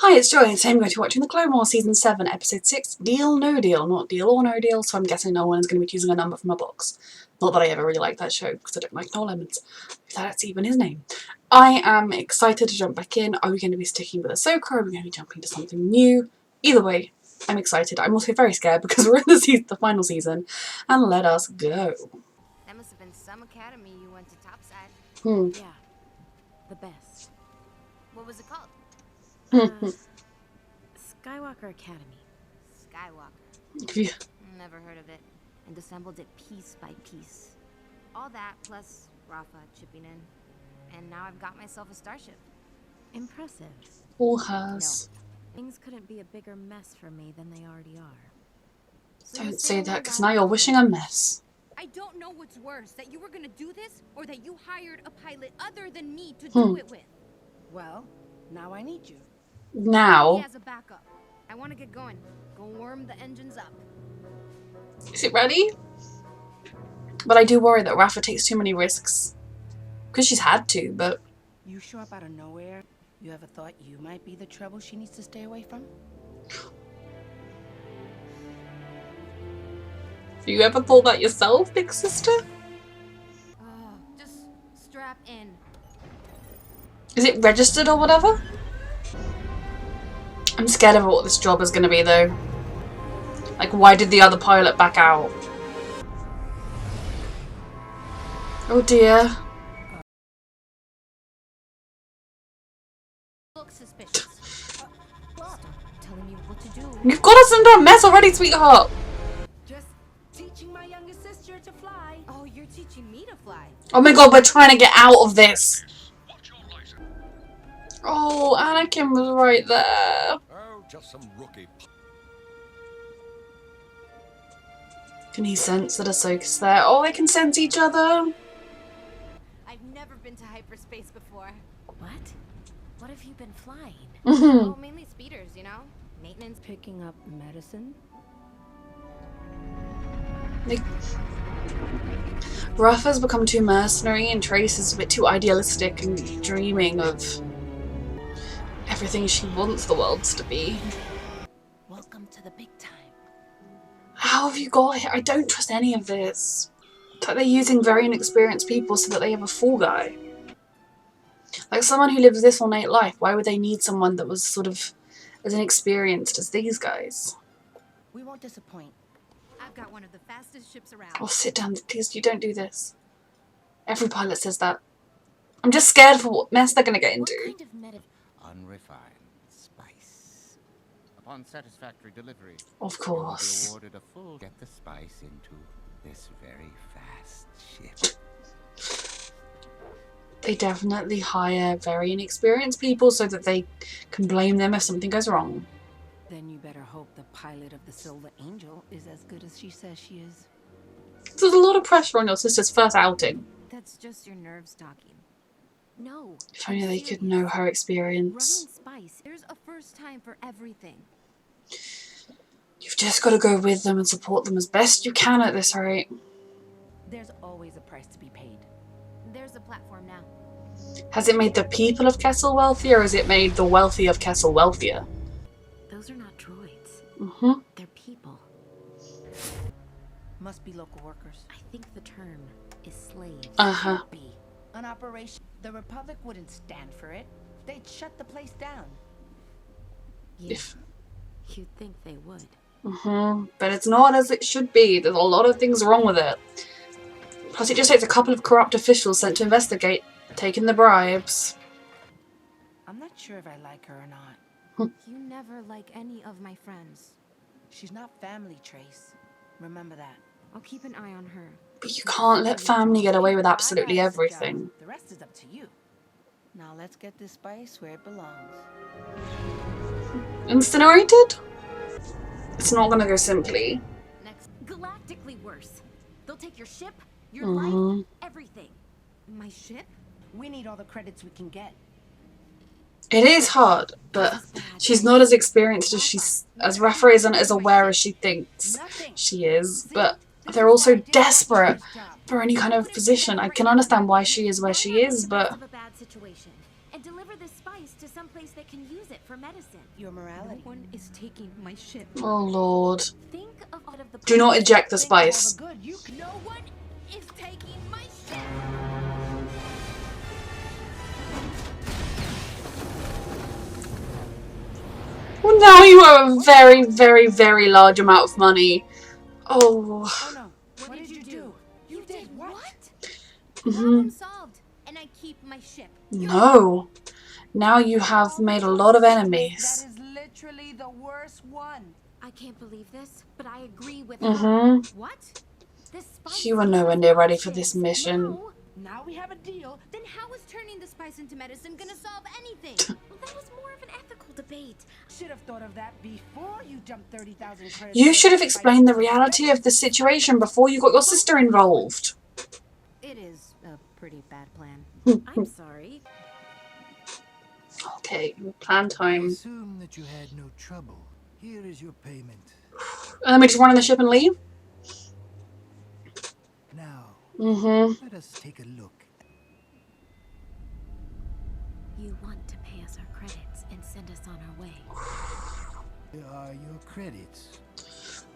Hi, it's Joy, and today I'm going to be watching the Clone Wars Season 7, Episode 6, Deal No Deal. Not Deal or No Deal, so I'm guessing no one is going to be choosing a number from a box. Not that I ever really liked that show, because I don't like No Lemons. If that's even his name. I am excited to jump back in. Are we going to be sticking with Ahsoka, or are we going to be jumping to something new? Either way, I'm excited. I'm also very scared because we're in the final season, and let us go. That must have been some academy you went to topside. Yeah, the best. What was it called? Skywalker Academy. Skywalker. Yeah. Never heard of it. And assembled it piece by piece. All that plus Rafa chipping in. And now I've got myself a starship. Impressive. All hers. Things couldn't be a bigger mess for me than they already are. So Don't say that, because now you're wishing a mess. I don't know what's worse, that you were gonna do this, or that you hired a pilot other than me to do it with. Well, now I need you. Now. As a backup. I want to get going. Go warm the engines up. Is it ready? But I do worry that Rafa takes too many risks. Because she's had to, but... You show up out of nowhere. You ever thought you might be the trouble she needs to stay away from? You ever thought that yourself, big sister? Just strap in. Is it registered or whatever? I'm scared of what this job is going to be, though. Like, why did the other pilot back out? Oh dear. Look suspicious. Stop telling me what to do. You've got us into a mess already, sweetheart! Just teaching my youngest sister to fly. Oh, you're teaching me to fly. Oh my god, we're trying to get out of this! Oh, Anakin was right there. Oh, just some rookie. Can he sense that Ahsoka's there? Oh, they can sense each other. I've never been to hyperspace before. What? What have you been flying? Oh, mainly speeders, you know? Maintenance. Picking up medicine? Rafa's become too mercenary and Trace is a bit too idealistic and dreaming of everything she wants the worlds to be. Welcome to the big time. How have you got here? I don't trust any of this. It's like they're using very inexperienced people so that they have a fall guy. Like someone who lives this ornate life, why would they need someone that was sort of as inexperienced as these guys? We won't disappoint. I've got one of the fastest ships around. Oh, sit down, please, you don't do this. Every pilot says that. I'm just scared for what mess they're going to get into. What kind of Unrefined spice. Upon satisfactory delivery, Of you will be course. awarded a full get the spice into this very fast ship. They definitely hire very inexperienced people so that they can blame them if something goes wrong. Then you better hope the pilot of the Silver Angel is as good as she says she is. There's a lot of pressure on your sister's first outing. That's just your nerves talking. No. If only they could know her experience. Running spice. There's a first time for everything. You've just got to go with them and support them as best you can at this rate. There's always a price to be paid. There's a platform now. Has it made the people of Kessel wealthier, or has it made the wealthy of Kessel wealthier? Those are not droids. Mm-hmm. They're people. Must be local workers. I think the term is slaves. Uh-huh. Be an operation. The Republic wouldn't stand for it. They'd shut the place down. Yeah. You'd think they would. Mm-hmm. But it's not as it should be. There's a lot of things wrong with it. Plus, it just takes a couple of corrupt officials sent to investigate, taking the bribes. I'm not sure if I like her or not. You never like any of my friends. She's not family, Trace. Remember that. I'll keep an eye on her. But you can't let family get away with absolutely everything. The rest is up to you. Now let's get this spice where it belongs. Incinerated? It's not gonna go simply. Next. Galactically worse. They'll take your ship, your Mhm. life, everything. My ship? We need all the credits we can get. It is hard, but she's not as experienced as Rafa isn't as aware as she thinks she is. But they're also desperate for any kind of position. I can understand why she is where she is, but Of a bad situation, and deliver this spice to some place that can use it for medicine. Your morality. No one is taking my ship. Oh lord. Think of all of the Do not eject the Think of all spice. the good you can. No one is taking my ship. Well, now you have a very, very, very large amount of money. Oh. Oh no. What did you do? You did what? Problem solved, and I keep my ship. No. Now you have made a lot of That enemies. is literally the worst one. I can't believe this, but I agree with her. What? This spice You were gave nowhere us near ready for options. this mission. Now we have a deal. Then how is turning the spice into medicine gonna solve anything? Well, that was more of an ethical debate. Should have thought of that before you jumped 30,000 credits. You should have explained the reality of the situation before you got your sister involved. It is a pretty bad plan. I'm sorry. Okay, plan I time. assume that you had no trouble. Here is your payment. And then we just run on the ship and leave? Now, let us take a look. You want to pay us our credits and send us on our way. Here are your credits.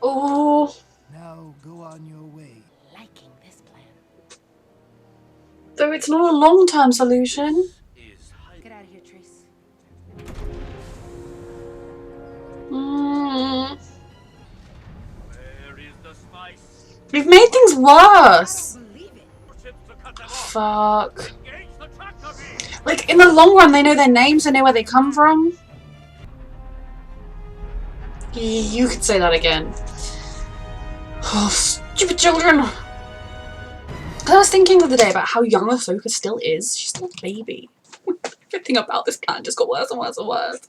Oh, Now go on your way. Liking this plan. though it's not a long-term solution. Get out of here, Trace. We've made things worse. Believe it. Fuck. Like, in the long run, they know their names, they know where they come from. You could say that again. Oh, stupid children. I was thinking the other day about how young Ahsoka still is. She's still a baby. Everything about this plan just got worse and worse and worse.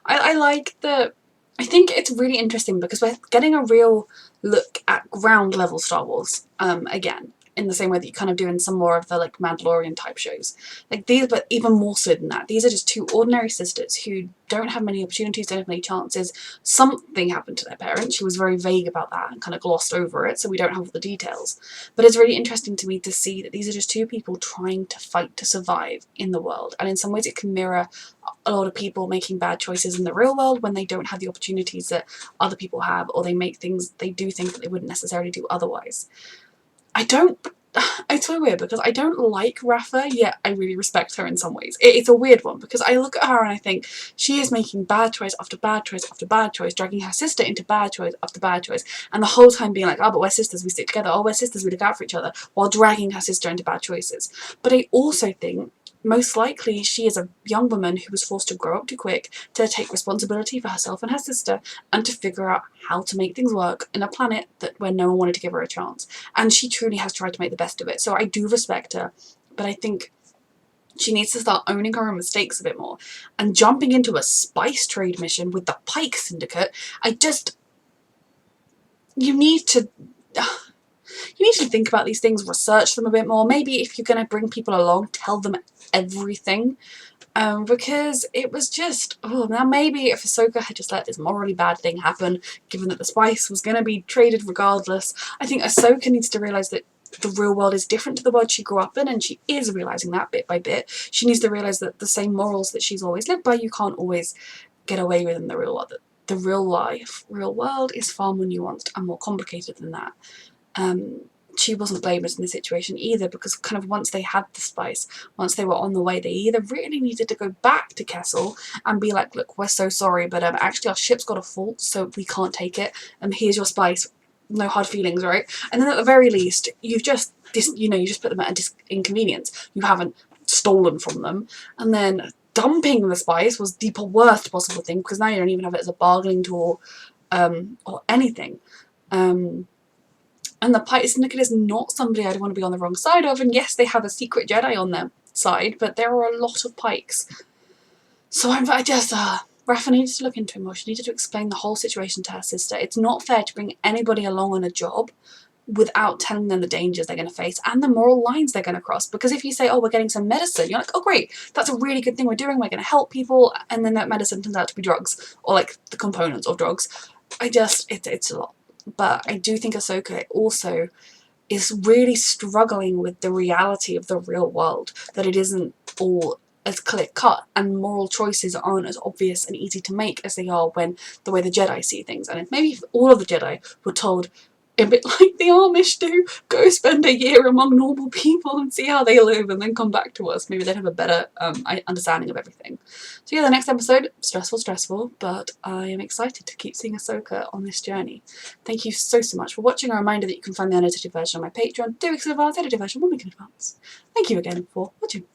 I like the... I think it's really interesting because we're getting a real look at ground level Star Wars again, in the same way that you kind of do in some more of the like Mandalorian type shows. Like these, but even more so than that. These are just two ordinary sisters who don't have many opportunities, don't have many chances. Something happened to their parents. She was very vague about that and kind of glossed over it, so we don't have all the details. But it's really interesting to me to see that these are just two people trying to fight to survive in the world. And in some ways it can mirror a lot of people making bad choices in the real world when they don't have the opportunities that other people have, or they make things, they do things that they wouldn't necessarily do otherwise. It's so weird because I don't like Rafa, yet I really respect her in some ways. It's a weird one because I look at her and I think she is making bad choice after bad choice after bad choice, dragging her sister into bad choice after bad choice, and the whole time being like, oh, but we're sisters, we stick together, oh, we're sisters, we look out for each other, while dragging her sister into bad choices. But I also think most likely she is a young woman who was forced to grow up too quick, to take responsibility for herself and her sister, and to figure out how to make things work in a planet where no one wanted to give her a chance. And she truly has tried to make the best of it. So I do respect her, but I think she needs to start owning her own mistakes a bit more. And jumping into a spice trade mission with the Pike Syndicate, you need to think about these things, research them a bit more. Maybe if you're going to bring people along, tell them everything. Because it was just, oh, now maybe if Ahsoka had just let this morally bad thing happen, given that the spice was going to be traded regardless, I think Ahsoka needs to realise that the real world is different to the world she grew up in, and she is realising that bit by bit. She needs to realise that the same morals that she's always lived by, you can't always get away with in the real world. That the real world is far more nuanced and more complicated than that. She wasn't blameless in the situation either, because kind of once they had the spice, once they were on the way, they either really needed to go back to Kessel and be like, look, we're so sorry, but actually our ship's got a fault, so we can't take it, and here's your spice, no hard feelings, right? And then at the very least, you've just, you put them at an inconvenience. You haven't stolen from them. And then dumping the spice was the worst possible thing, because now you don't even have it as a bargaining tool or anything. And the Pike Syndicate is not somebody I'd want to be on the wrong side of. And yes, they have a secret Jedi on their side, but there are a lot of Pikes. So Rafa needed to look into it more. She needed to explain the whole situation to her sister. It's not fair to bring anybody along on a job without telling them the dangers they're going to face and the moral lines they're going to cross. Because if you say, oh, we're getting some medicine, you're like, oh, great, that's a really good thing we're doing. We're going to help people. And then that medicine turns out to be drugs, or like the components of drugs. It's a lot. But I do think Ahsoka also is really struggling with the reality of the real world, that it isn't all as clear cut, and moral choices aren't as obvious and easy to make as they are when the way the Jedi see things. And if maybe all of the Jedi were told, a bit like the Amish do, go spend a year among normal people and see how they live and then come back to us, maybe they'd have a better understanding of everything. So yeah, the next episode, stressful, but I am excited to keep seeing Ahsoka on this journey. Thank you so much for watching. A reminder that you can find the unedited version on my Patreon 2 weeks in advance, edited version 1 week in advance. Thank you again for watching.